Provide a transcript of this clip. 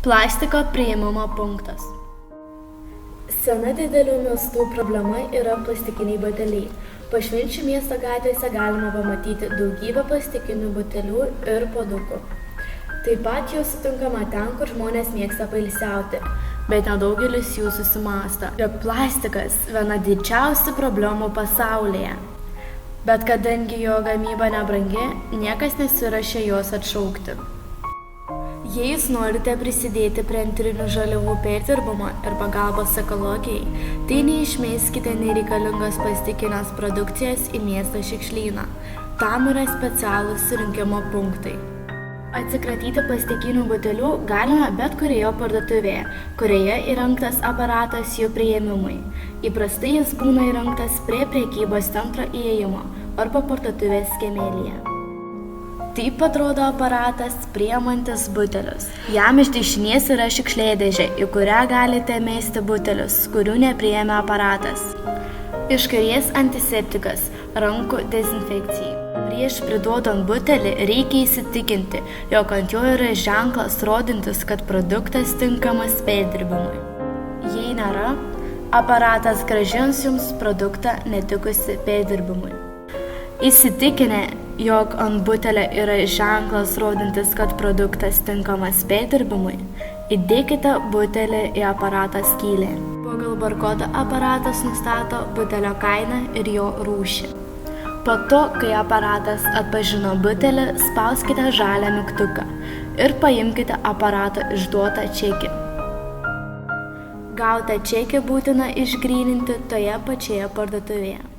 Plastiko priėmimo punktas. Sena didelių miestų problema yra plastikiniai buteliai. Pašvenčių miesto gatvėse galima pamatyti daugybę plastikinių butelių ir puodukų. Taip pat jų sutinkama ten, kur žmonės mėgsta pailsiauti. Bet nedaugelis jų susimąsto, jog plastikas viena didžiausių problemų pasaulyje. Bet kadangi jo gamyba nebrangi, niekas nesiruošia jos atšaukti. Jei jūs norite prisidėti prie antrinių žaliavų perdirbimo ir pagalbos ekologijai, tai neišmeskite nereikalingos plastikinės produkcijos į miesto šiukšlyną. Tam yra specialūs surinkimo punktai. Atsikratyti plastikinių butelių galima bet kurioje parduotuvėje, kurioje įrengtas aparatas jų priėmimui. Įprastai jis būna įrengtas prie prekybos centro įėjimo arba parduotuvės kiemelyje. Taip atrodo aparatas priimantis butelius. Jam iš dešinės yra šiukšliadėžė, į kurią galite mesti butelius, kurių nepriėmė aparatas. Iš kairės antiseptikas, rankų dezinfekcijai. Prieš priduodant butelį reikia įsitikinti, jog ant jo yra ženklas rodantis, kad produktas tinkamas perdirbimui. Jei nėra, aparatas grąžins jums produktą netikusi perdirbimui. Įsitikinę, jog ant butelio yra ženklas rodantis, kad produktas tinkamas perdirbimui, įdėkite butelį į aparato skylę. Pagal barkodą aparatas nustato butelio kainą ir jo rūšį. Po to, kai aparatas atpažino butelį, spauskite žalią mygtuką ir paimkite aparato išduotą čekį. Gautą čekį būtina išgryninti toje pačioje parduotuvėje.